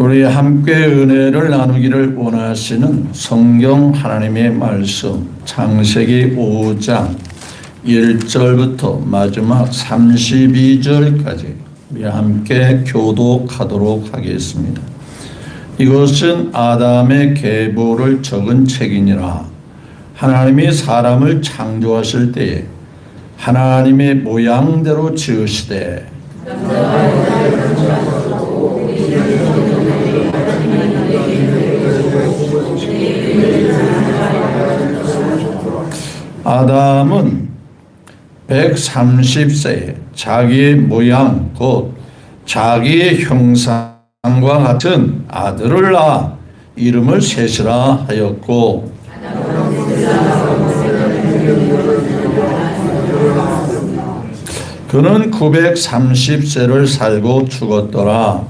우리 함께 은혜를 나누기를 원하시는 성경 하나님의 말씀 창세기 5장 1절부터 마지막 32절까지 우리 함께 교독하도록 하겠습니다. 이것은 아담의 계보를 적은 책이니라. 하나님이 사람을 창조하실 때에 하나님의 모양대로 지으시되 아담은 130세에 자기의 모양 곧 자기의 형상과 같은 아들을 낳아 이름을 셋이라 하였고 그는 930세를 살고 죽었더라.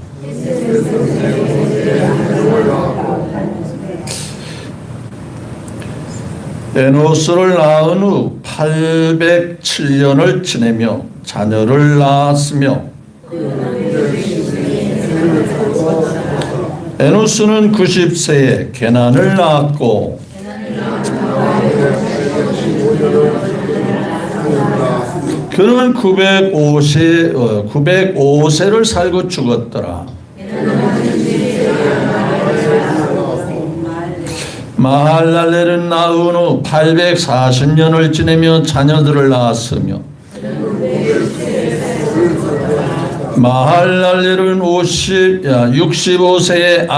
에노스를 낳은 후 807년을 지내며 자녀를 낳았으며 에노스는 90세에 게난을 낳았고 그는 905세를 살고 죽었더라. 마할랄렐을 낳은 후 840년을 지내며 자녀들을 낳았으며 마할랄렐은 65세에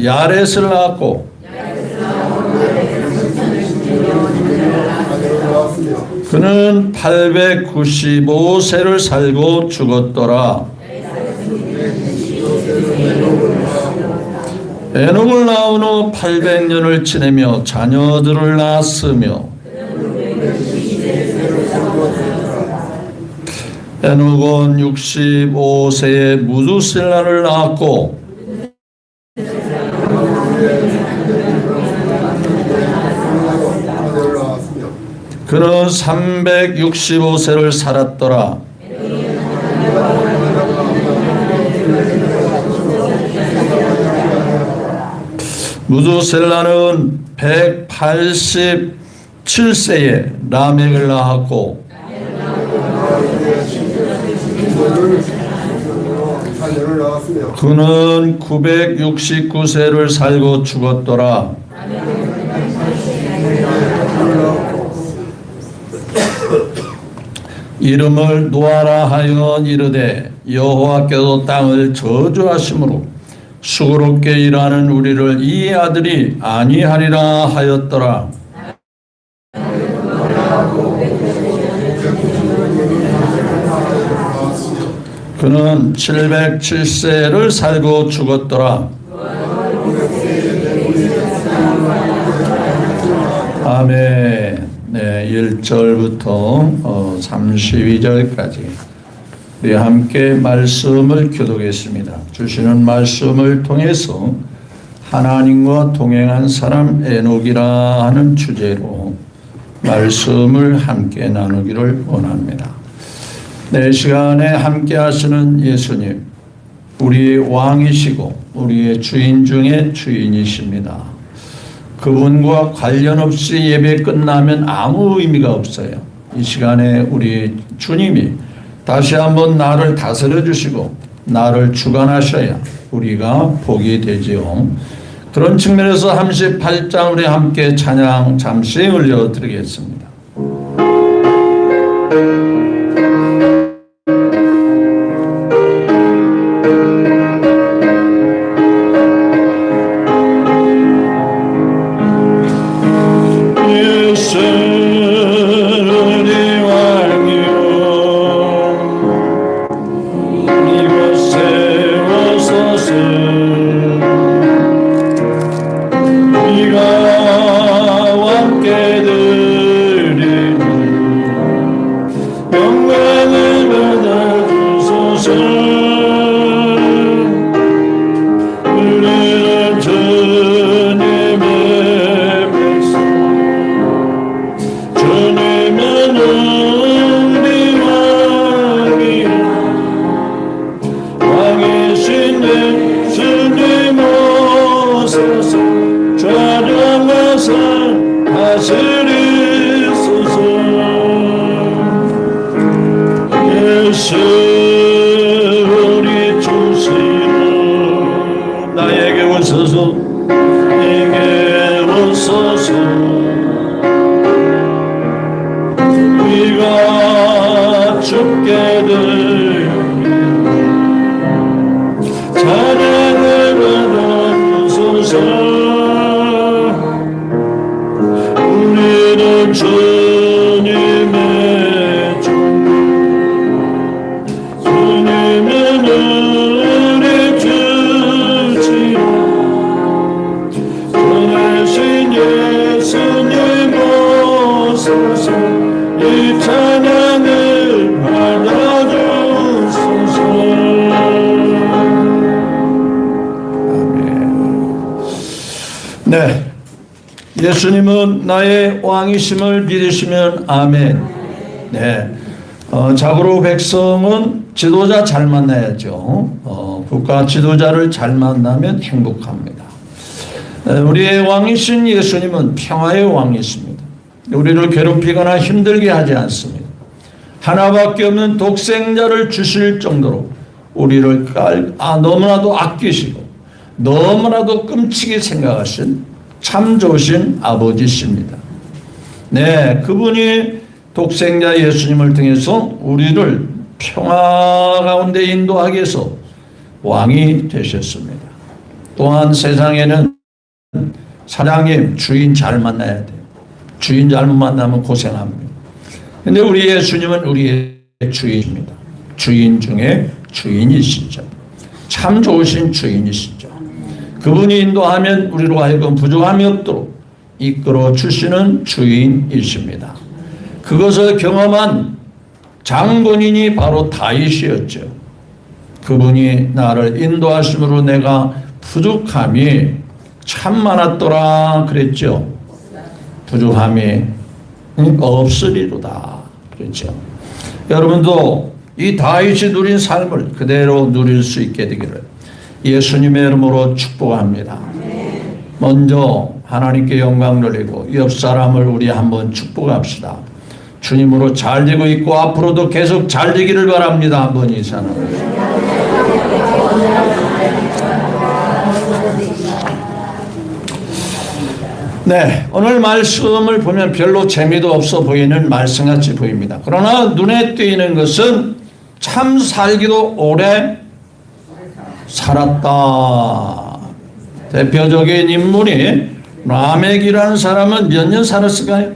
야렛을 낳았고 그는 895세를 살고 죽었더라. 에녹을 낳은 후 800년을 지내며 자녀들을 낳았으며 에녹은 65세에 무두셀라를 낳았고 그는 365세를 살았더라. 무두셀라는 187세에 라멕을 낳았고 그는 969세를 살고 죽었더라. 이름을 노아라 하여 이르되 여호와께서 땅을 저주하심으로 수고롭게 일하는 우리를 이 아들이 아니하리라 하였더라. 그는 707세를 살고 죽었더라. 아멘. 네, 1절부터 32절까지 우리 함께 말씀을 교독했습니다. 주시는 말씀을 통해서 하나님과 동행한 사람 에녹이라 하는 주제로 말씀을 함께 나누기를 원합니다. 네, 시간에 함께 하시는 예수님, 우리의 왕이시고 우리의 주인 중에 주인이십니다. 그분과 관련 없이 예배 끝나면 아무 의미가 없어요. 이 시간에 우리 주님이 다시 한번 나를 다스려 주시고 나를 주관하셔야 우리가 복이 되지요. 그런 측면에서 38장 우리 함께 찬양 잠시 올려드리겠습니다. 다스리소서. 예수 우리 주시여 나에게 오소서. 내게 오소서. 우리가 죽게 될 찬양을 받아주소서. 우리는 주님의 종, 주님은 우리 주시오. 전하신 예수님 오소서. 이 찬양을 받아주소서. 아멘. 네, 예수님은 나의 왕이심을 믿으시면 아멘. 네, 자고로 백성은 지도자 잘 만나야죠. 국가 지도자를 잘 만나면 행복합니다. 우리의 왕이신 예수님은 평화의 왕이십니다. 우리를 괴롭히거나 힘들게 하지 않습니다. 하나밖에 없는 독생자를 주실 정도로 우리를 너무나도 아끼시고 너무나도 끔찍이 생각하신 참 좋으신 아버지십니다. 네, 그분이 독생자 예수님을 통해서 우리를 평화 가운데 인도하기 위해서 왕이 되셨습니다. 또한 세상에는 사장님, 주인 잘 만나야 돼요. 주인 잘못 만나면 고생합니다. 근데 우리 예수님은 우리의 주인입니다. 주인 중에 주인이시죠. 참 좋으신 주인이시죠. 그분이 인도하면 우리로 하여금 부족함이 없도록 이끌어 주시는 주인이십니다. 그것을 경험한 장본인이 바로 다윗이었죠. 그분이 나를 인도하심으로 내가 부족함이 참 많았더라 그랬죠. 부족함이 없으리로다 그렇죠. 여러분도 이 다윗이 누린 삶을 그대로 누릴 수 있게 되기를 예수님의 이름으로 축복합니다. 먼저 하나님께 영광 돌리고 옆 사람을 우리 한번 축복합시다. 주님으로 잘 되고 있고 앞으로도 계속 잘 되기를 바랍니다. 한번 이 사람을. 네, 오늘 말씀을 보면 별로 재미도 없어 보이는 말씀같이 보입니다. 그러나 눈에 띄는 것은 참 살기도 오래 살았다. 대표적인 인물이 라멕이라는 사람은 몇 년 살았을까요?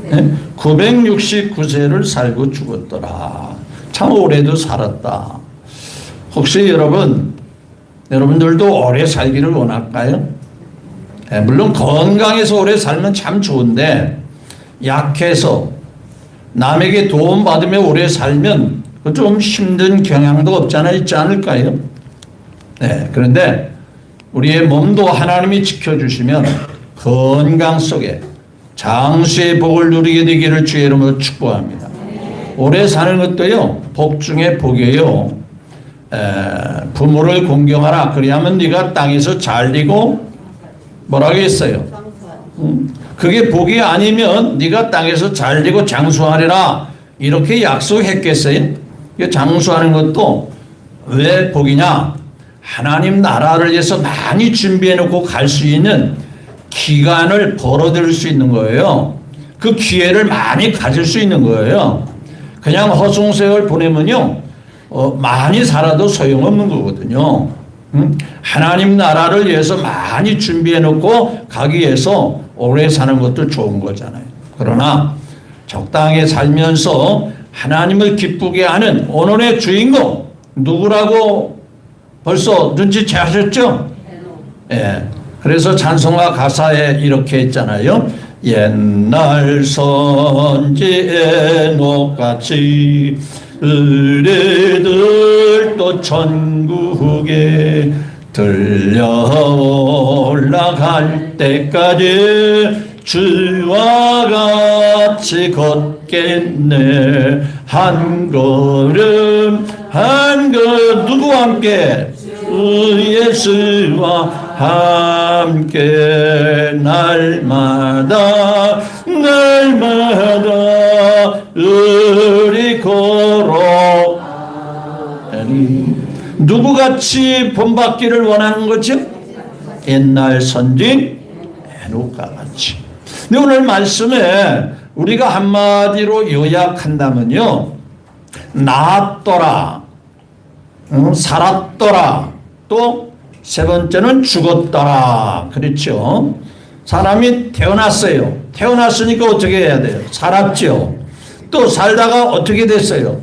네? 969세를 살고 죽었더라. 참 오래도 살았다. 혹시 여러분들도 오래 살기를 원할까요? 네, 물론 건강해서 오래 살면 참 좋은데 약해서 남에게 도움받으며 오래 살면 좀 힘든 경향도 있지 않을까요? 네, 그런데 우리의 몸도 하나님이 지켜주시면 건강 속에 장수의 복을 누리게 되기를 주의 이름으로 축복합니다. 오래 사는 것도요, 복 중에 복이에요. 부모를 공경하라. 그리하면 네가 땅에서 잘되고 뭐라고 했어요? 그게 복이 아니면 네가 땅에서 잘되고 장수하리라 이렇게 약속했겠어요? 장수하는 것도 왜 복이냐? 하나님 나라를 위해서 많이 준비해 놓고 갈 수 있는 기간을 벌어들일 수 있는 거예요. 그 기회를 많이 가질 수 있는 거예요. 그냥 허송세월 보내면요, 많이 살아도 소용없는 거거든요. 하나님 나라를 위해서 많이 준비해 놓고 가기 위해서 오래 사는 것도 좋은 거잖아요. 그러나 적당히 살면서 하나님을 기쁘게 하는 오늘의 주인공 누구라고 벌써 눈치채셨죠? 예. 그래서 찬송가 가사에 이렇게 했잖아요. 옛날 선지 에녹같이 의뢰들도 천국에 들려 올라갈 때까지 주와 같이 걷겠네. 한 걸음 한 걸음 누구와 함께? 주 예수와 함께 날마다 의리 걸어. 누구같이 본받기를 원하는 거죠? 옛날 선진 에녹과 같이. 근데 오늘 말씀에 우리가 한마디로 요약한다면요, 나았더라, 살았더라, 또 세 번째는 죽었더라. 그렇죠? 사람이 태어났어요. 태어났으니까 어떻게 해야 돼요? 살았죠. 또 살다가 어떻게 됐어요?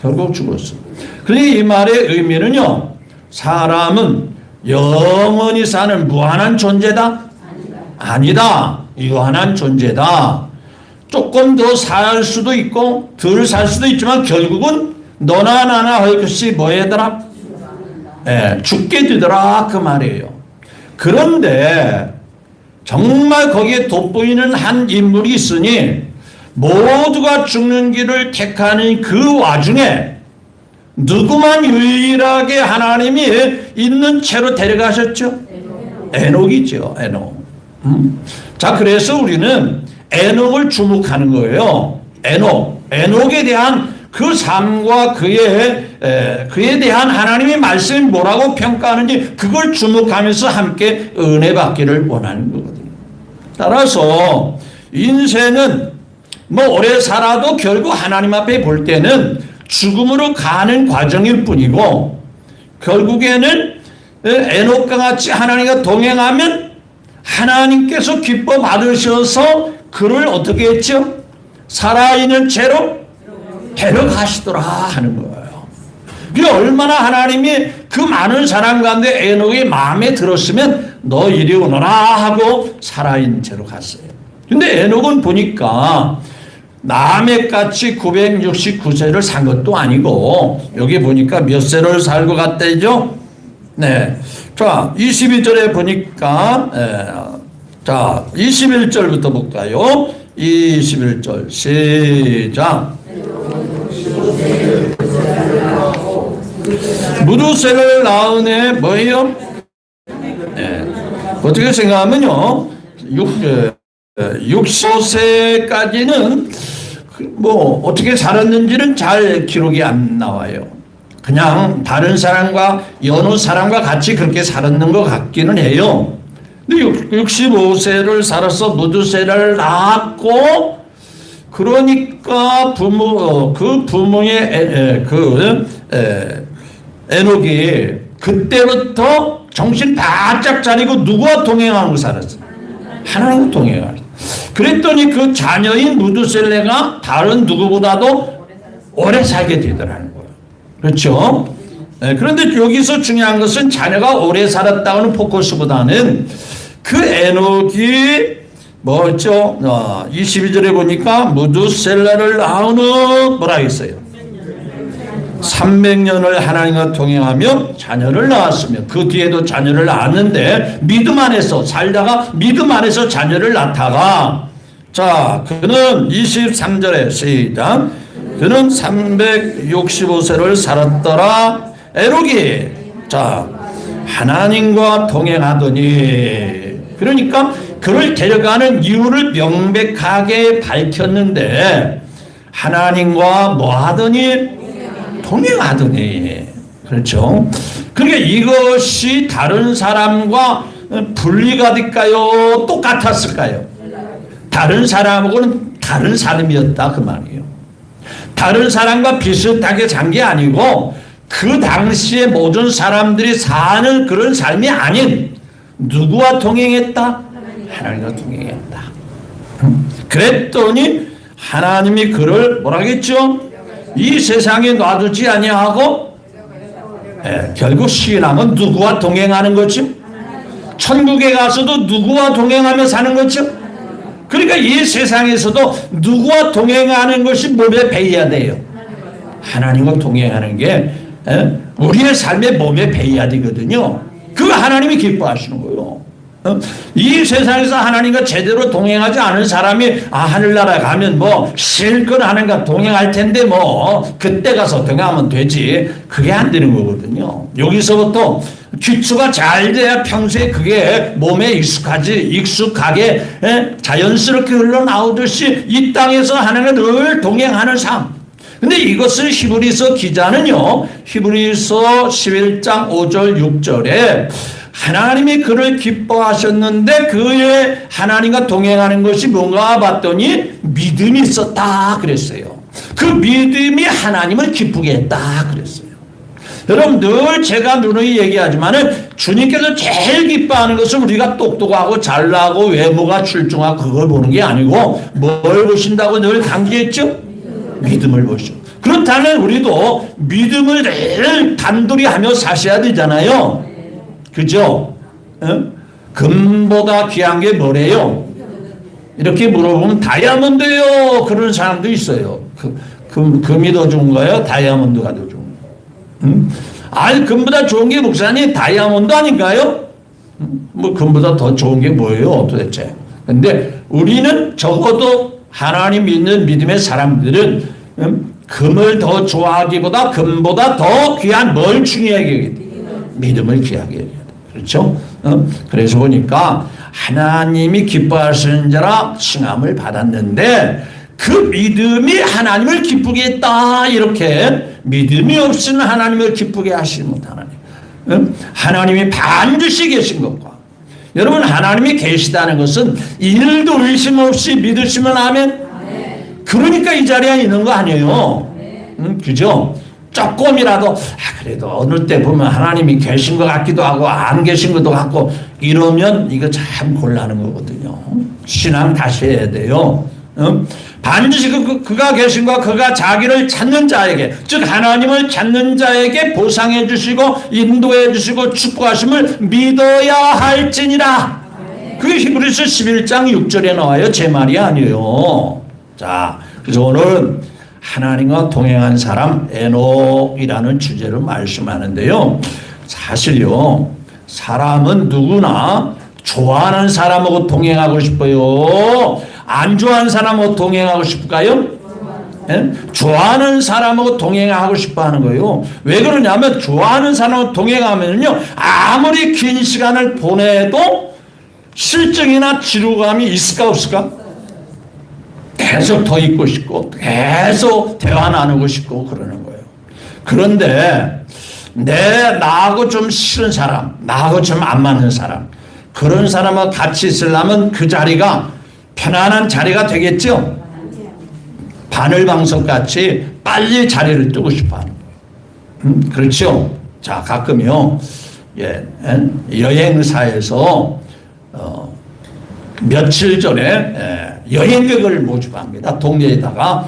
결국 죽었어요. 그러니 이 말의 의미는요, 사람은 영원히 사는 무한한 존재다? 아니다. 유한한 존재다. 조금 더 살 수도 있고 덜 살 수도 있지만 결국은 너나 나나 할 것이 뭐예더라? 죽게 되더라, 그 말이에요. 그런데 정말 거기에 돋보이는 한 인물이 있으니 모두가 죽는 길을 택하는 그 와중에 누구만 유일하게 하나님이 있는 채로 데려가셨죠? 에녹이죠. 에녹. 자, 그래서 우리는 에녹을 주목하는 거예요. 에녹에 대한 그 삶과 그에 대한 하나님의 말씀이 뭐라고 평가하는지 그걸 주목하면서 함께 은혜 받기를 원하는 거거든요. 따라서 인생은 뭐 오래 살아도 결국 하나님 앞에 볼 때는 죽음으로 가는 과정일 뿐이고, 결국에는 에녹과 같이 하나님과 동행하면 하나님께서 기뻐 받으셔서 그를 어떻게 했죠? 살아있는 채로 데려가시더라 하는 거예요. 그게 얼마나 하나님이 그 많은 사람 가운데 에녹이 마음에 들었으면 너 이리 오너라 하고 살아있는 채로 갔어요. 근데 에녹은 보니까 라멕같이 969세를 산 것도 아니고, 여기 보니까 몇 세를 살고 갔대죠? 네. 자, 22절에 보니까, 자, 21절부터 볼까요? 21절, 시작. 무두셀을 낳은 애 뭐예요? 네. 어떻게 생각하면요, 65세까지는 뭐 어떻게 살았는지는 잘 기록이 안 나와요. 그냥 다른 사람과 여느 사람과 같이 그렇게 살았는 것 같기는 해요. 근데 65세를 살아서 무두셀을 낳았고, 그러니까 부모의 에녹이 그때부터 정신 바짝 차리고 누구와 동행하고 살았어요? 하나님과 동행하고. 그랬더니 그 자녀인 무두셀레가 다른 누구보다도 오래 살게 되더라는 거예요. 그렇죠? 그런데 여기서 중요한 것은 자녀가 오래 살았다는 포커스보다는 그 에녹이 뭐였죠? 22절에 보니까 무두셀라를 낳은 뭐라 했어요? 300년을 하나님과 동행하며 자녀를 낳았으며, 그 뒤에도 자녀를 낳았는데 믿음 안에서 살다가 믿음 안에서 자녀를 낳다가, 자, 그는 23절에 시작. 그는 365세를 살았더라. 에녹이 자 하나님과 동행하더니, 그러니까 그를 데려가는 이유를 명백하게 밝혔는데, 하나님과 뭐 하더니? 동행하더니. 그렇죠? 그러니까 이것이 다른 사람과 분리가 될까요? 똑같았을까요? 다른 사람하고는 다른 사람이었다, 그 말이에요. 다른 사람과 비슷하게 산 게 아니고, 그 당시에 모든 사람들이 사는 그런 삶이 아닌, 누구와 동행했다? 하나님과 동행했다. 그랬더니 하나님이 그를 뭐라겠죠? 이 세상에 놔두지 아니하고, 결국 신앙은 누구와 동행하는 거죠? 천국에 가서도 누구와 동행하며 사는 거죠? 그러니까 이 세상에서도 누구와 동행하는 것이 몸에 배어야 돼요. 하나님과 동행하는 게 우리의 삶의 몸에 배어야 되거든요. 그거 하나님이 기뻐하시는 거예요. 이 세상에서 하나님과 제대로 동행하지 않은 사람이 하늘나라 가면 뭐 실컷 하나님과 동행할 텐데 뭐 그때 가서 동행하면 되지, 그게 안 되는 거거든요. 여기서부터 기초가 잘 돼야 평소에 그게 몸에 익숙하게 자연스럽게 흘러나오듯이 이 땅에서 하나님과 늘 동행하는 삶. 근데 이것을 히브리서 기자는요, 히브리서 11장 5절 6절에 하나님이 그를 기뻐하셨는데 그의 하나님과 동행하는 것이 뭔가 봤더니 믿음이 있었다 그랬어요. 그 믿음이 하나님을 기쁘게 했다 그랬어요. 여러분 늘 제가 누누이 얘기하지만은 주님께서 제일 기뻐하는 것은 우리가 똑똑하고 잘나고 외모가 출중하고 그걸 보는 게 아니고 뭘 보신다고 늘 강조했죠? 믿음을 보시오. 그렇다면 우리도 믿음을 늘 단둘이 하며 사셔야 되잖아요. 그죠? 금보다 귀한 게 뭐래요? 이렇게 물어보면 다이아몬드요. 그런 사람도 있어요. 금이 더 좋은 거예요? 다이아몬드가 더 좋은 거예요? 아니 금보다 좋은 게 목사님 다이아몬드 아닌가요? 뭐 금보다 더 좋은 게 뭐예요 도대체? 근데 우리는 적어도 하나님 믿는 믿음의 사람들은 금을 더 좋아하기보다 금보다 더 귀한 뭘 중요하게 여겨야 돼? 믿음을 귀하게 여겨야 돼. 그렇죠? 그래서 보니까 하나님이 기뻐하시는 자라 칭함을 받았는데 그 믿음이 하나님을 기쁘게 했다. 이렇게 믿음이 없이는 하나님을 기쁘게 하시지 못하나니 하나님이 반드시 계신 것과 여러분 하나님이 계시다는 것은 일도 의심 없이 믿으시면 아멘. 그러니까 이 자리에 있는 거 아니에요. 그죠? 조금이라도 그래도 어느 때 보면 하나님이 계신 것 같기도 하고 안 계신 것도 같고 이러면 이거 참 곤란한 거거든요. 신앙 다시 해야 돼요. 반드시 그가 계신 것, 그가 자기를 찾는 자에게, 즉 하나님을 찾는 자에게 보상해 주시고 인도해 주시고 축복하심을 믿어야 할지니라. 그게 히브리서 11장 6절에 나와요. 제 말이 아니에요. 자, 그래서 오늘은 하나님과 동행한 사람 에녹이라는 주제로 말씀하는데요. 사실요, 사람은 누구나 좋아하는 사람하고 동행하고 싶어요? 안 좋아하는 사람하고 동행하고 싶을까요? 좋아하는 사람하고 동행하고 싶어 하는 거예요. 왜 그러냐면 좋아하는 사람하고 동행하면요, 아무리 긴 시간을 보내도 실증이나 지루감이 있을까 없을까? 계속 더 있고 싶고 계속 대화 나누고 싶고 그러는 거예요. 그런데 나하고 좀 싫은 사람, 나하고 좀 안 맞는 사람, 그런 사람과 같이 있으려면 그 자리가 편안한 자리가 되겠죠? 바늘방석같이 빨리 자리를 뜨고 싶어 하는 거예요. 그렇죠? 자, 가끔요, 여행사에서 며칠 전에 여행객을 모집합니다. 동네에다가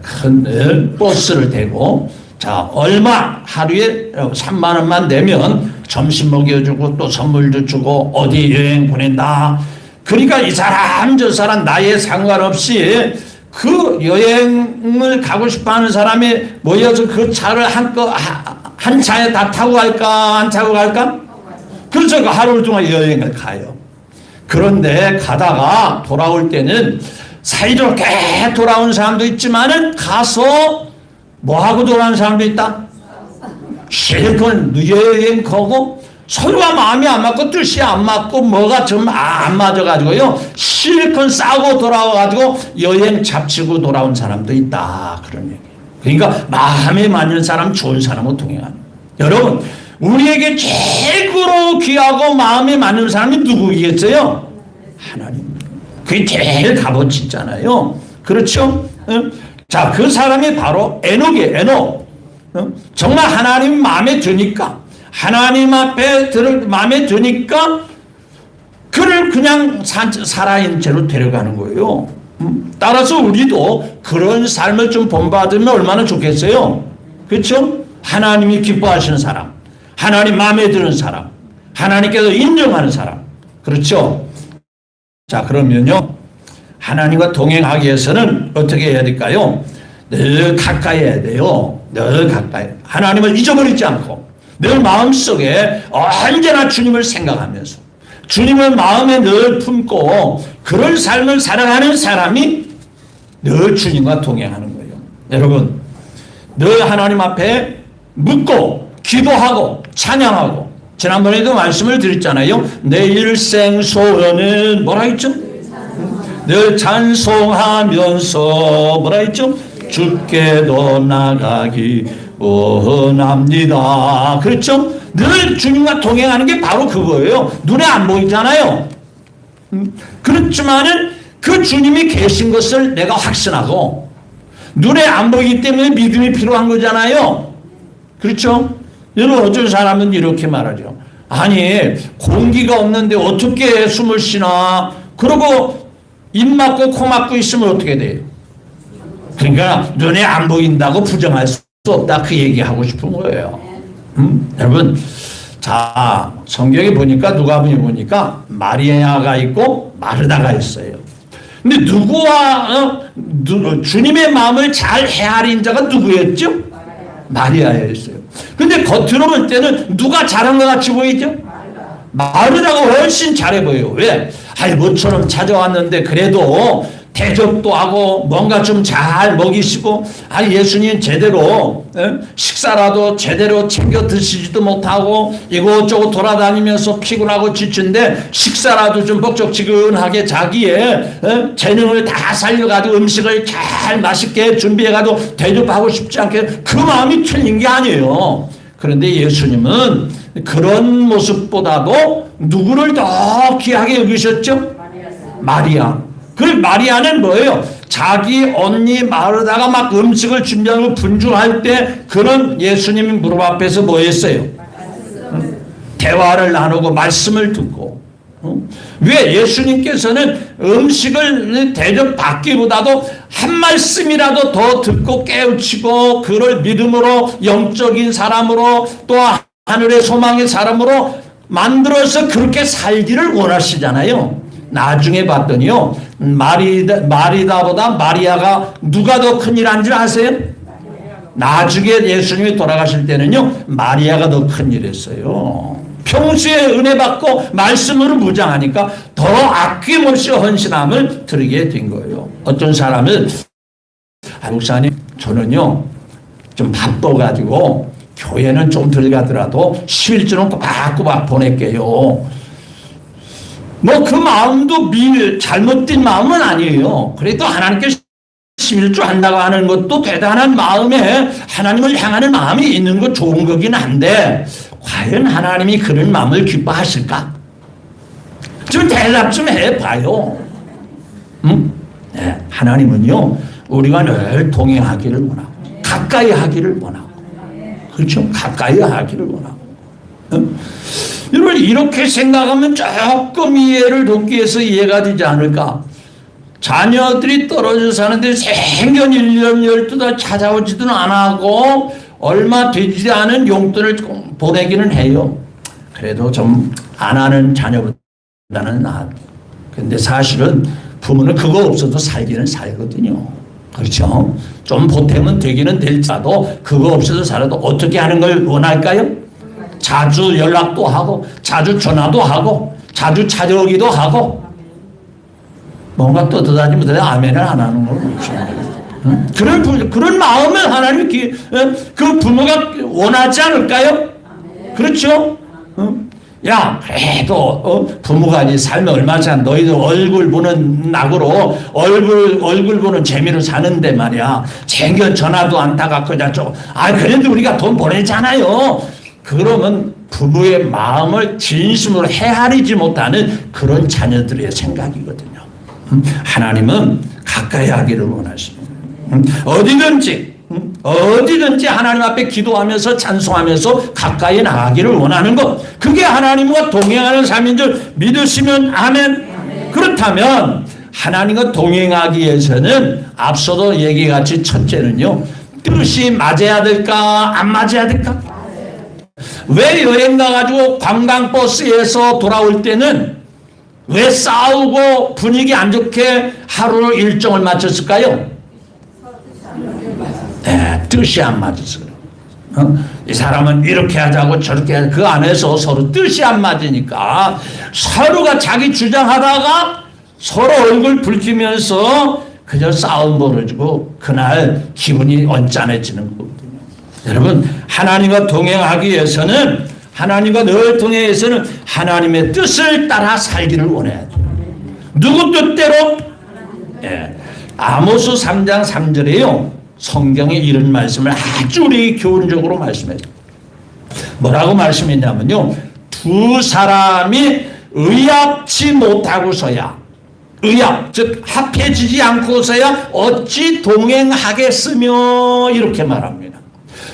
큰 버스를 대고, 자, 얼마 하루에 3만 원만 내면 점심 먹여주고 또 선물도 주고 어디 여행 보낸다. 그러니까 이 사람 저 사람 나이에 상관없이 그 여행을 가고 싶어하는 사람이 모여서 그 차를 한 차에 다 타고 갈까 안 타고 갈까? 그래서 그 하루 동안 여행을 가요. 그런데 가다가 돌아올 때는 사이좋게 돌아온 사람도 있지만은 가서 뭐하고 돌아오는 사람도 있다? 실컷 여행 가고 서로가 마음이 안 맞고 뜻이 안 맞고 뭐가 좀 안 맞아가지고요, 실컷 싸고 돌아와가지고 여행 잡치고 돌아온 사람도 있다. 그런 얘기. 그러니까 마음에 맞는 사람, 좋은 사람하고 동행하는. 여러분, 우리에게 최고로 귀하고 마음에 맞는 사람이 누구겠어요? 하나님. 그게 제일 값어치 있잖아요. 그렇죠? 자, 그 사람이 바로 에녹이에요. 에녹. 정말 하나님 마음에 드니까, 하나님 앞에 마음에 드니까 그를 그냥 살아있는 채로 데려가는 거예요. 따라서 우리도 그런 삶을 좀 본받으면 얼마나 좋겠어요? 그렇죠? 하나님이 기뻐하시는 사람, 하나님 마음에 드는 사람, 하나님께서 인정하는 사람. 그렇죠? 자, 그러면요, 하나님과 동행하기 위해서는 어떻게 해야 될까요? 늘 가까이 해야 돼요. 늘 가까이. 하나님을 잊어버리지 않고 늘 마음속에 언제나 주님을 생각하면서 주님을 마음에 늘 품고 그런 삶을 살아가는 사람이 늘 주님과 동행하는 거예요. 여러분, 늘 하나님 앞에 묻고 기도하고 찬양하고 지난번에도 말씀을 드렸잖아요. 내 일생 소원은 뭐라 했죠? 늘 찬송하면서 뭐라 했죠? 주께도 나가기 원합니다. 그렇죠? 늘 주님과 동행하는 게 바로 그거예요. 눈에 안 보이잖아요. 그렇지만은 그 주님이 계신 것을 내가 확신하고 눈에 안 보이기 때문에 믿음이 필요한 거잖아요. 그렇죠? 여러분 어떤 사람은 이렇게 말하죠. 아니 공기가 없는데 어떻게 숨을 쉬나? 그러고 입 막고 코 막고 있으면 어떻게 돼요? 그러니까 눈에 안 보인다고 부정할 수 없다 그 얘기하고 싶은 거예요. 여러분 자 성경에 보니까 누가복음에 보니까 마리아가 있고 마르다가 있어요. 근데 누구와 주님의 마음을 잘 헤아린 자가 누구였죠? 마리아였어요. 근데 겉으로 볼 때는 누가 잘한 것 같이 보이죠? 마르다가 훨씬 잘해 보여요. 왜? 아이 모처럼 찾아왔는데 그래도 대접도 하고 뭔가 좀 잘 먹이시고 예수님 제대로 식사라도 제대로 챙겨 드시지도 못하고 이곳저곳 돌아다니면서 피곤하고 지친데 식사라도 좀 뻑적지근하게 자기의 재능을 다 살려가지고 음식을 잘 맛있게 준비해가지고 대접하고 싶지 않게 그 마음이 틀린 게 아니에요. 그런데 예수님은 그런 모습보다도 누구를 더 귀하게 여기셨죠? 마리아. 그 마리아는 뭐예요? 자기 언니 마르다가 막 음식을 준비하고 분주할 때 그런 예수님이 무릎 앞에서 뭐 했어요? 대화를 나누고 말씀을 듣고. 왜 예수님께서는 음식을 대접받기보다도 한 말씀이라도 더 듣고 깨우치고 그를 믿음으로 영적인 사람으로 또 하늘의 소망의 사람으로 만들어서 그렇게 살기를 원하시잖아요. 나중에 봤더니요 마리다보다 마리아가 누가 더 큰일 한 줄 아세요? 나중에 예수님이 돌아가실 때는요 마리아가 더 큰일 했어요. 평소에 은혜 받고 말씀으로 무장하니까 더 아낌없이 헌신함을 드리게 된 거예요. 어떤 사람은 목사님 저는요 좀 바빠가지고 교회는 좀 들어가더라도 11주는 꼬박꼬박 보낼게요. 뭐 그 마음도 잘못된 마음은 아니에요. 그래도 하나님께 11주 한다고 하는 것도 대단한 마음에 하나님을 향하는 마음이 있는 거 좋은 거긴 한데 과연 하나님이 그런 마음을 기뻐하실까? 좀 대답 좀 해봐요. 네, 하나님은요 우리가 늘 동행하기를 원하고 가까이 하기를 원하고 그렇죠? 가까이 하기를 원하고 여러분 이렇게 생각하면 조금 이해를 돕기 위해서 이해가 되지 않을까? 자녀들이 떨어져 사는데 생전 1년 12달 찾아오지도 안 하고 얼마 되지 않은 용돈을 보내기는 해요. 그래도 좀 안 하는 자녀보다는 나아. 근데 사실은 부모는 그거 없어도 살기는 살거든요. 그렇죠? 좀 보탬은 되기는 될지라도 그거 없어도 살아도 어떻게 하는 걸 원할까요? 자주 연락도 하고 자주 전화도 하고 자주 찾아오기도 하고 뭔가 떠들다니 아멘을 안 하는 걸 그런 마음을 하나님이 그 부모가 원하지 않을까요? 그렇죠? 야 그래도 부모가 이제 살면 얼마나 너희들 얼굴 보는 낙으로 얼굴 보는 재미로 사는데 말이야 챙겨 전화도 안 타갖고 그냥 그래도 우리가 돈 보내잖아요. 그러면 부모의 마음을 진심으로 헤아리지 못하는 그런 자녀들의 생각이거든요. 하나님은 가까이 하기를 원하십니다. 어디든지 하나님 앞에 기도하면서 찬송하면서 가까이 나가기를 원하는 것, 그게 하나님과 동행하는 삶인 줄 믿으시면 아멘. 그렇다면 하나님과 동행하기 위해서는 앞서도 얘기같이 첫째는요 뜻이 맞아야 될까 안 맞아야 될까? 왜 여행 가가지고 관광버스에서 돌아올 때는 왜 싸우고 분위기 안 좋게 하루 일정을 맞췄을까요? 네, 뜻이 안 맞아서 그래요. 이 사람은 이렇게 하자고 저렇게 하자고 그 안에서 서로 뜻이 안 맞으니까 서로가 자기 주장하다가 서로 얼굴 붉히면서 그저 싸움 벌어지고 그날 기분이 언짢아지는 거거든요. 여러분 하나님과 동행하기 위해서는 하나님과 늘 동행해서는 하나님의 뜻을 따라 살기를 원해야 돼요. 누구 뜻대로? 예. 아모스 3장 3절에요. 성경에 이런 말씀을 아주 우리 교훈적으로 말씀해요. 뭐라고 말씀했냐면요. 두 사람이 의합치 못하고서야, 의합, 즉 합해지지 않고서야 어찌 동행하겠으며, 이렇게 말합니다.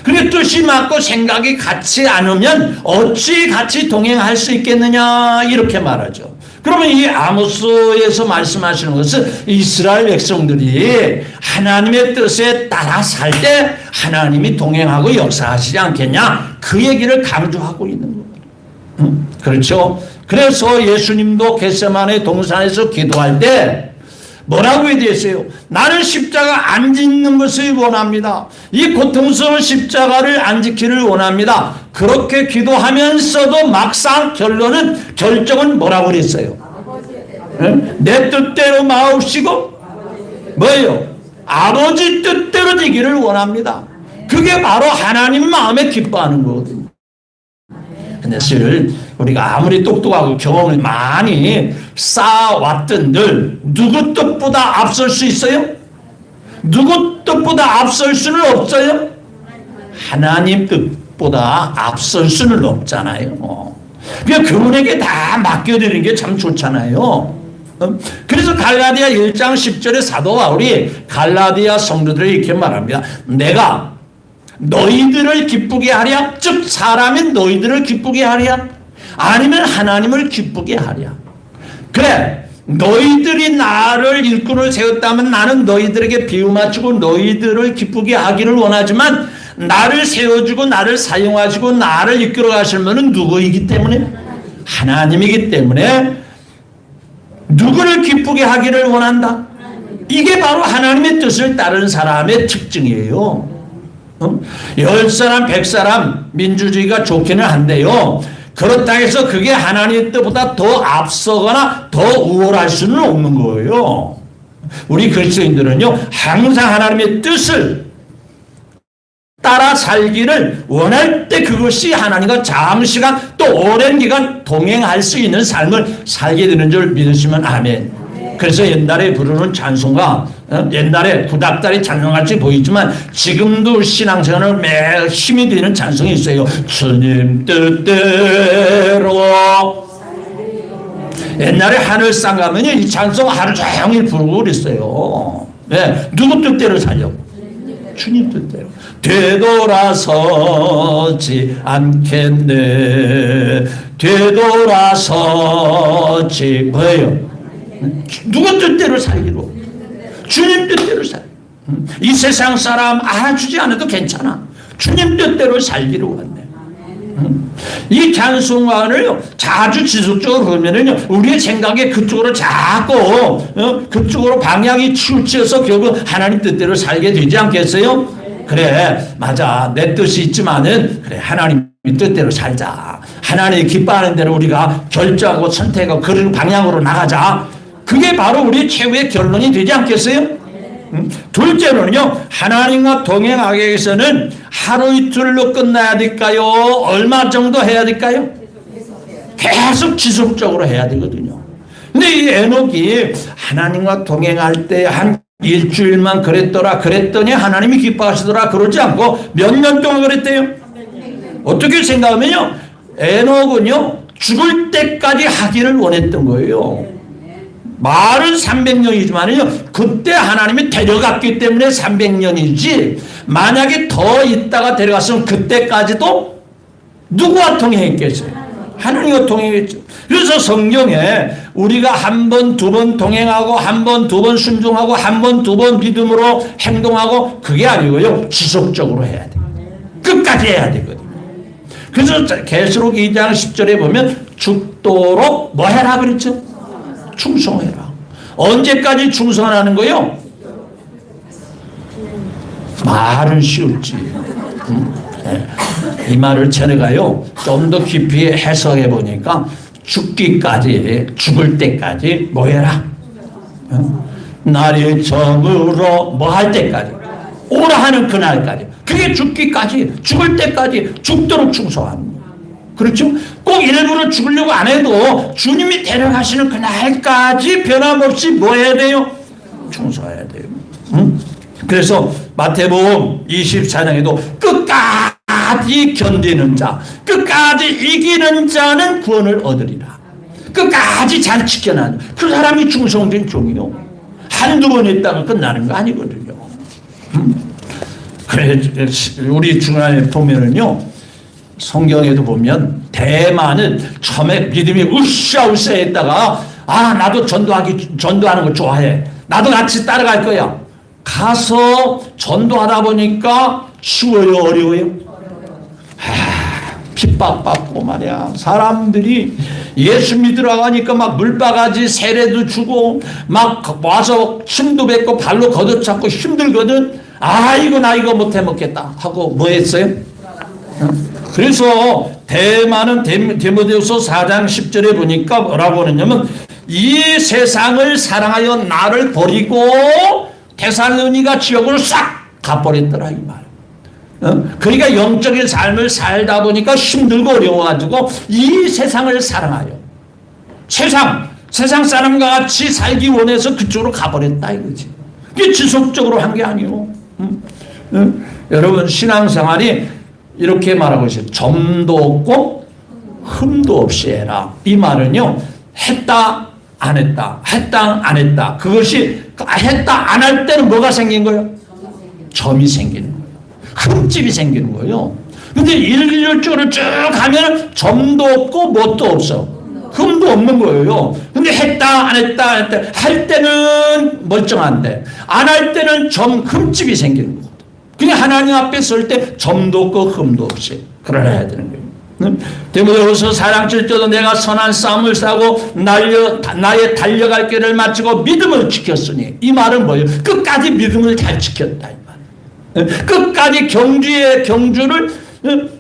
그게 뜻이 맞고 생각이 같지 않으면 어찌 같이 동행할 수 있겠느냐, 이렇게 말하죠. 그러면 이 아모스에서 말씀하시는 것은 이스라엘 백성들이 하나님의 뜻에 따라 살 때 하나님이 동행하고 역사하시지 않겠냐, 그 얘기를 강조하고 있는 거예요. 그렇죠? 그래서 예수님도 겟세마네 동산에서 기도할 때 뭐라고 얘기했어요? 나는 십자가 안 짓는 것을 원합니다. 이 고통스러운 십자가를 안 지키를 원합니다. 그렇게 기도하면서도 막상 결정은 뭐라고 그랬어요? 내 뜻대로 마옵시고 뭐예요? 아버지 뜻대로 되기를 원합니다. 그게 바로 하나님 마음에 기뻐하는 거거든요. 근데 사실 우리가 아무리 똑똑하고 경험을 많이 쌓아왔던들 누구 뜻보다 앞설 수 있어요? 누구 뜻보다 앞설 수는 없어요? 하나님 뜻보다 앞설 수는 없잖아요. 그냥 그분에게 다 맡겨드리는 게 참 좋잖아요. 그래서 갈라디아 1장 10절에 사도 바울이 갈라디아 성도들에게 이렇게 말합니다. 내가 너희들을 기쁘게 하랴? 즉 사람인 너희들을 기쁘게 하랴? 아니면 하나님을 기쁘게 하랴? 그래, 너희들이 나를 일꾼을 세웠다면 나는 너희들에게 비유 맞추고 너희들을 기쁘게 하기를 원하지만 나를 세워주고 나를 사용하시고 나를 이끌어 가실 분은 누구이기 때문에? 하나님이기 때문에 누구를 기쁘게 하기를 원한다? 이게 바로 하나님의 뜻을 따르는 사람의 특징이에요. 10사람 100사람 민주주의가 좋기는 한데요, 그렇다 해서 그게 하나님의 뜻보다 더 앞서거나 더 우월할 수는 없는 거예요. 우리 그리스도인들은요 항상 하나님의 뜻을 따라 살기를 원할 때 그것이 하나님과 장시간 또 오랜 기간 동행할 수 있는 삶을 살게 되는 줄 믿으시면 아멘. 그래서 옛날에 부르는 찬송가, 옛날에 구닥다리 찬송같이 보이지만 지금도 신앙생활을 매일 힘이 되는 찬송이 있어요. 주님 뜻대로. 옛날에 하늘상 가면 이 찬송 하루 종일 부르고 그랬어요. 네, 누구 뜻대로 살려고? 주님 뜻대로. 되돌아서지 않겠네. 되돌아서지 뭐예요? 누구 뜻대로 살기로? 주님 뜻대로 살. 이 세상 사람 알아주지 않아도 괜찮아. 주님 뜻대로 살기로 왔네. 이 찬송가를 자주 지속적으로 보면은요, 우리의 생각에 그쪽으로 자꾸 그쪽으로 방향이 치우쳐서 결국 하나님 뜻대로 살게 되지 않겠어요? 그래, 맞아. 내 뜻이 있지만은 그래, 하나님 뜻대로 살자. 하나님이 기뻐하는 대로 우리가 결정하고 선택하고 그런 방향으로 나가자. 그게 바로 우리 최후의 결론이 되지 않겠어요? 둘째로는요, 하나님과 동행하기 위해서는 하루 이틀로 끝나야 될까요? 얼마 정도 해야 될까요? 계속 지속적으로 해야 되거든요. 근데 이 에녹이 하나님과 동행할 때 한 일주일만 그랬더니 하나님이 기뻐하시더라 그러지 않고 몇 년 동안 그랬대요? 어떻게 생각하면요, 에녹은요 죽을 때까지 하기를 원했던 거예요. 말은 300년이지만요 그때 하나님이 데려갔기 때문에 300년이지, 만약에 더 있다가 데려갔으면 그때까지도 누구와 통행했겠어요? 하나님과 통행했죠. 그래서 성경에 우리가 한 번, 두 번 동행하고 한 번, 두 번 순종하고 한 번, 두 번 믿음으로 행동하고 그게 아니고요, 지속적으로 해야 돼요. 끝까지 해야 되거든요. 그래서 계시록 2장 10절에 보면 죽도록 뭐 해라 그랬죠? 충성해라. 언제까지 충성하는 거요? 말은 쉬울지. 이 말을 전에가요 좀 더 깊이 해석해 보니까 죽기까지, 죽을 때까지 뭐 해라? 날이 저물어 뭐 할 때까지, 오라 하는 그날까지, 그게 죽기까지, 죽을 때까지 죽도록 충성하는 거예요. 그렇죠? 꼭 일부러 죽으려고 안 해도 주님이 데려가시는 그날까지 변함없이 뭐 해야 돼요? 충성해야 돼요. 응? 그래서 마태복음 24장에도 끝까지 견디는 자, 끝까지 이기는 자는 구원을 얻으리라. 끝까지 잘 지켜나는 그 사람이 충성된 종이요. 한두 번 했다가 끝나는 거 아니거든요. 그래 우리 중간에 보면은요, 성경에도 보면 대만은 처음에 믿음이 으쌰으쌰 했다가 나도 전도하는 거 좋아해. 나도 같이 따라갈 거야. 가서 전도하다 보니까 쉬워요, 어려워요? 핍박받고 말이야. 사람들이 예수 믿으라고 하니까 막 물바가지 세례도 주고 막 와서 침도 뱉고 발로 걷어찼고 힘들거든. 이거 나 이거 못해 먹겠다 하고 뭐 했어요? 그래서 대만은 디모데후서 4장 10절에 보니까 뭐라고 하느냐면 이 세상을 사랑하여 나를 버리고 데살로니가 지역으로 싹 가버렸더라 이 말. 그러니까 영적인 삶을 살다 보니까 힘들고 어려워가지고 이 세상을 사랑하여 세상 사람과 같이 살기 원해서 그쪽으로 가버렸다 이거지. 이게 지속적으로 한 게 아니고. 여러분 신앙생활이 이렇게 말하고 있어요. 점도 없고 흠도 없이 해라. 이 말은요, 했다 안 했다, 했다 안 했다. 그것이 했다 안 할 때는 뭐가 생긴 거예요? 점이 생기는 거예요. 흠집이 생기는 거예요. 근데 일률적으로 쭉 가면 점도 없고 뭣도 없어. 흠도 없는 거예요. 근데 했다 안 했다 할 때는 멀쩡한데 안 할 때는 흠집이 생기는 거예요. 그냥 하나님 앞에 설 때 점도 없고 흠도 없이 그러야 되는 거예요. 디모데후서 4장 7절도 내가 선한 싸움을 싸고 나의 달려갈 길을 마치고 믿음을 지켰으니 이 말은 뭐예요? 끝까지 믿음을 잘 지켰다 이 말. 끝까지 경주를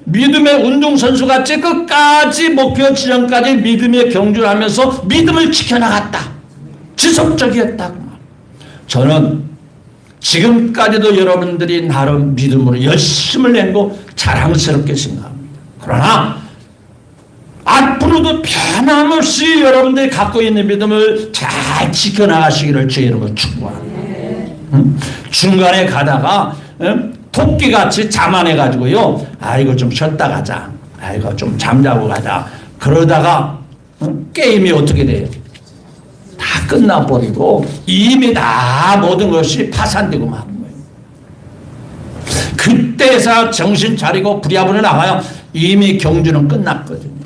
믿음의 운동선수 같이 끝까지 목표 지점까지 믿음의 경주를 하면서 믿음을 지켜나갔다. 지속적이었다. 저는 지금까지도 여러분들이 나름 믿음으로 열심을 낸고 자랑스럽게 생각합니다. 그러나 앞으로도 변함없이 여러분들이 갖고 있는 믿음을 잘 지켜나가시기를 주의 이름으로 축복합니다. 중간에 가다가 토끼같이 자만해가지고요, 이거 좀 쉬었다 가자, 이거 좀 잠자고 가자, 그러다가 게임이 어떻게 돼요? 다 끝나버리고 이미 다 모든 것이 파산되고 마는 거예요. 그때서 정신 차리고 부랴부랴 나가요. 이미 경주는 끝났거든요.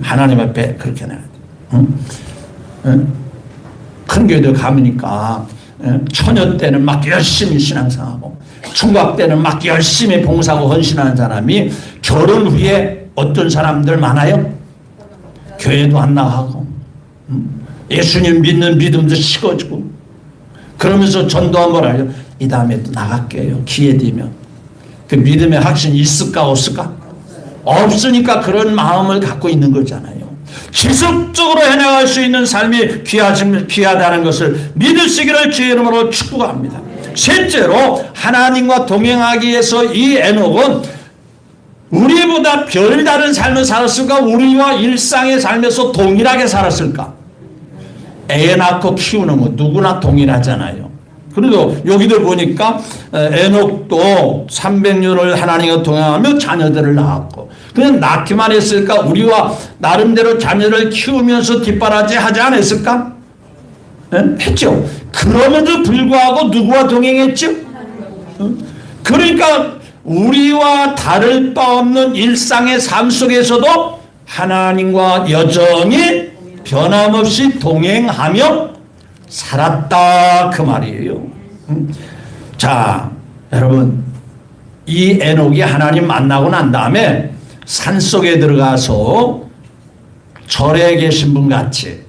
하나님 앞에 그렇게 나가야 돼요. 큰 교회들 가보니까 처녀 때는 막 열심히 신앙생활하고 총각 때는 막 열심히 봉사하고 헌신하는 사람이 결혼 후에 어떤 사람들 많아요? 교회도 안 나가고 예수님 믿는 믿음도 식어지고 그러면서 전도 한번 하려 이 다음에 또 나갈게요. 기회 되면. 그 믿음의 확신이 있을까 없을까? 없으니까 그런 마음을 갖고 있는 거잖아요. 지속적으로 해나갈 수 있는 삶이 귀하다는 것을 믿으시기를 주의 이름으로 축복합니다. 셋째로 하나님과 동행하기 위해서 이 에녹은 우리보다 별다른 삶을 살았을까? 우리와 일상의 삶에서 동일하게 살았을까? 애 낳고 키우는 거 누구나 동일하잖아요. 그래도 여기도 보니까 에녹도 300년을 하나님과 동행하며 자녀들을 낳았고 그냥 낳기만 했을까? 우리와 나름대로 자녀를 키우면서 뒷바라지 하지 않았을까? 했죠. 그럼에도 불구하고 누구와 동행했죠? 그러니까 우리와 다를 바 없는 일상의 삶 속에서도 하나님과 여전히 변함없이 동행하며 살았다 그 말이에요. 자, 여러분 이 에녹이 하나님 만나고 난 다음에 산속에 들어가서 절에 계신 분 같이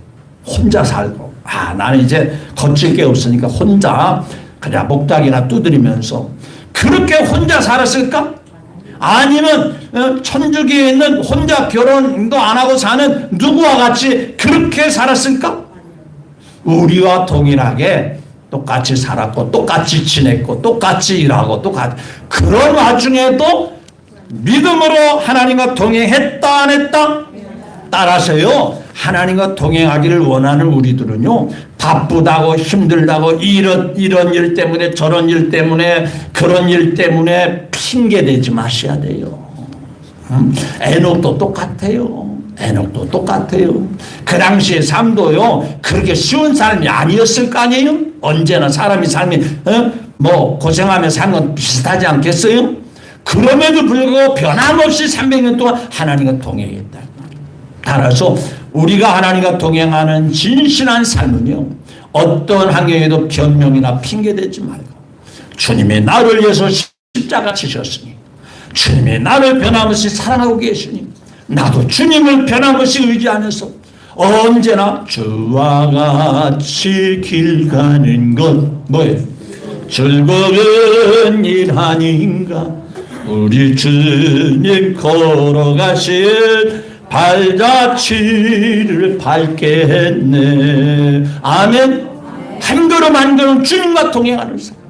혼자 살고 나는 이제 거칠 게 없으니까 혼자 그냥 목닥이나 두드리면서 그렇게 혼자 살았을까? 아니면 천주교에 있는 혼자 결혼도 안 하고 사는 누구와 같이 그렇게 살았을까? 우리와 동일하게 똑같이 살았고 똑같이 지냈고 똑같이 일하고 똑같이 그런 와중에도 믿음으로 하나님과 동행했다 안 했다? 따라서요, 하나님과 동행하기를 원하는 우리들은요, 바쁘다고 힘들다고 이런 일 때문에 저런 일 때문에 그런 일 때문에 핑계대지 마셔야 돼요. 에녹도 똑같아요. 에녹도 똑같아요. 그 당시의 삶도요, 그렇게 쉬운 삶이 아니었을 거 아니에요? 언제나 사람이 삶이 뭐 고생하며 사는 건 비슷하지 않겠어요? 그럼에도 불구하고 변함없이 300년 동안 하나님과 동행했다. 따라서 우리가 하나님과 동행하는 진실한 삶은요, 어떤 환경에도 변명이나 핑계대지 말고 주님이 나를 위해서 십자가 지셨으니, 주님이 나를 변함없이 사랑하고 계시니, 나도 주님을 변함없이 의지하면서 언제나 주와 같이 길 가는 것 뭐예요? 즐거운 일 아닌가? 우리 주님 걸어가신 발자취를 밟게 했네. 아멘. 한 걸음 한 걸음 주님과 동행하는 사람.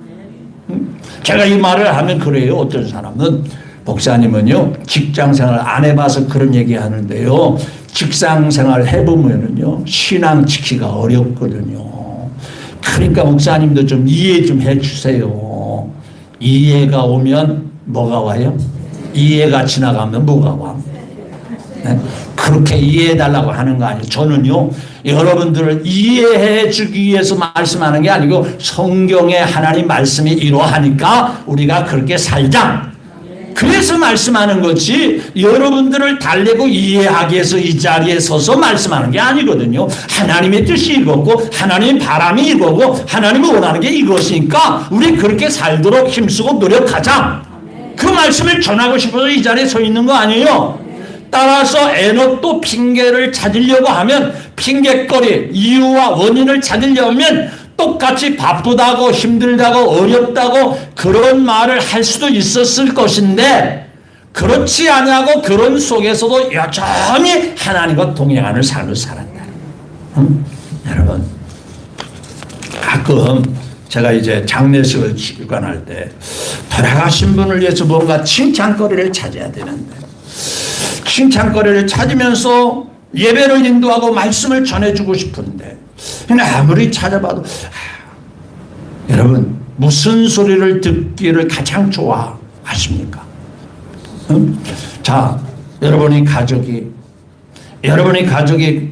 제가 이 말을 하면 그래요. 어떤 사람은, 목사님은요, 직장생활 안 해봐서 그런 얘기 하는데요, 직장생활 해보면은요, 신앙 지키기가 어렵거든요. 그러니까 목사님도 좀 이해 좀 해주세요. 이해가 오면 뭐가 와요? 이해가 지나가면 뭐가 와? 네? 그렇게 이해해달라고 하는 거 아니에요. 저는요, 여러분들을 이해해 주기 위해서 말씀하는 게 아니고 성경에 하나님 말씀이 이러하니까 우리가 그렇게 살자. 그래서 말씀하는 거지, 여러분들을 달래고 이해하기 위해서 이 자리에 서서 말씀하는 게 아니거든요. 하나님의 뜻이 이거고 하나님의 바람이 이거고 하나님이 원하는 게 이것이니까 우리 그렇게 살도록 힘쓰고 노력하자. 그 말씀을 전하고 싶어서 이 자리에 서 있는 거 아니에요. 따라서 에녹도 핑계를 찾으려고 하면, 핑계거리, 이유와 원인을 찾으려면 똑같이 바쁘다고 힘들다고 어렵다고 그런 말을 할 수도 있었을 것인데, 그렇지 않냐고 그런 속에서도 여전히 하나님과 동행하는 삶을 살았다. 여러분, 가끔 제가 이제 장례식을 주관할 때 돌아가신 분을 위해서 뭔가 칭찬거리를 찾아야 되는데, 칭찬거리를 찾으면서 예배를 인도하고 말씀을 전해주고 싶은데, 아무리 찾아봐도 여러분, 무슨 소리를 듣기를 가장 좋아하십니까? 자, 여러분이 가족이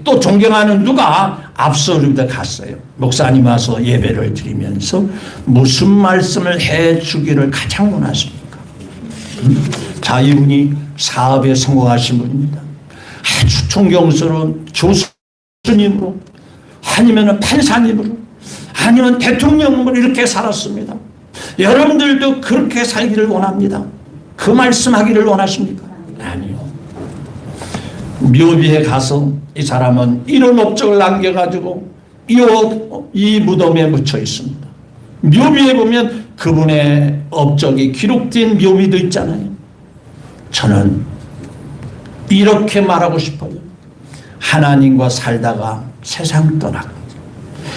또 존경하는 누가 앞서 우리보다 갔어요. 목사님 와서 예배를 드리면서 무슨 말씀을 해주기를 가장 원하십니까? 자, 이분이 사업에 성공하신 분입니다. 아주 존경스러운 교수님으로, 아니면 판사님으로, 아니면 대통령으로 이렇게 살았습니다. 여러분들도 그렇게 살기를 원합니다. 그 말씀하기를 원하십니까? 아니요. 묘비에 가서 이 사람은 이런 업적을 남겨가지고 이 무덤에 묻혀 있습니다. 묘비에 보면 그분의 업적이 기록된 묘비도 있잖아요. 저는 이렇게 말하고 싶어요. 하나님과 살다가 세상 떠나고,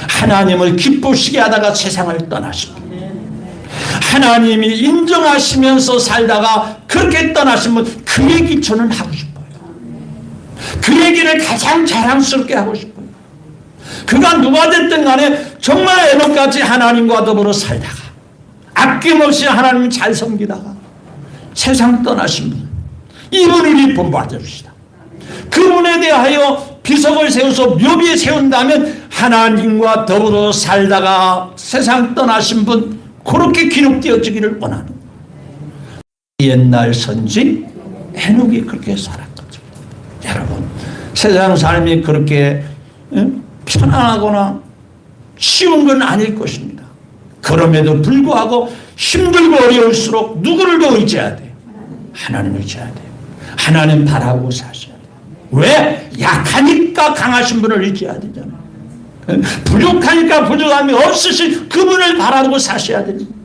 하나님을 기쁘시게 하다가 세상을 떠나십니다. 하나님이 인정하시면서 살다가 그렇게 떠나신 분, 그 얘기 저는 하고 싶어요. 그 얘기를 가장 자랑스럽게 하고 싶어요. 그가 누가 됐든 간에 정말 에녹같이 하나님과 더불어 살다가 아낌없이 하나님을 잘 섬기다가 세상 떠나신 분, 이분을 우리 본받아 줍시다. 그분에 대하여 비석을 세워서 묘비에 세운다면 하나님과 더불어 살다가 세상 떠나신 분, 그렇게 기록되어지기를 원하는 거예요. 옛날 선지 에녹이 그렇게 살았거든요. 여러분, 세상 삶이 그렇게 편안하거나 쉬운 건 아닐 것입니다. 그럼에도 불구하고 힘들고 어려울수록 누구를 더 의지해야 돼요? 하나님을 의지해야 돼요. 하나님 바라고 사셔야 돼요. 왜? 약하니까 강하신 분을 의지해야 되잖아요. 부족하니까 부족함이 없으신 그분을 바라고 사셔야 됩니다.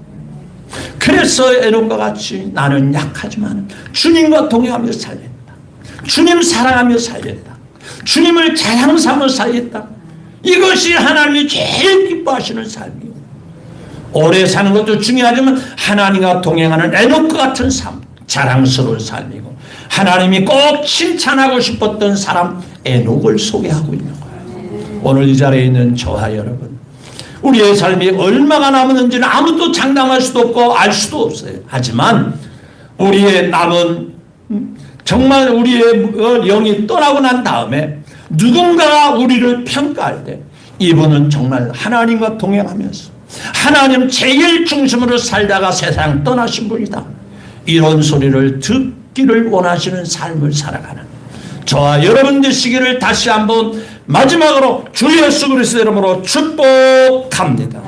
그래서 에녹과 같이 나는 약하지만 주님과 동행하며 살겠다. 주님 사랑하며 살겠다. 주님을 자랑 삼아 살겠다. 이것이 하나님이 제일 기뻐하시는 삶이에요. 오래 사는 것도 중요하지만 하나님과 동행하는 에녹과 같은 삶, 자랑스러운 삶이고 하나님이 꼭 칭찬하고 싶었던 사람 에녹을 소개하고 있는 거예요. 오늘 이 자리에 있는 저와 여러분, 우리의 삶이 얼마가 남았는지는 아무도 장담할 수도 없고 알 수도 없어요. 하지만 우리의 남은 정말 우리의 영이 떠나고 난 다음에 누군가가 우리를 평가할 때 이분은 정말 하나님과 동행하면서 하나님 제일 중심으로 살다가 세상 떠나신 분이다, 이런 소리를 듣기를 원하시는 삶을 살아가는 저와 여러분 되시기를 다시 한번 마지막으로 주 예수 그리스도 이름으로 축복합니다.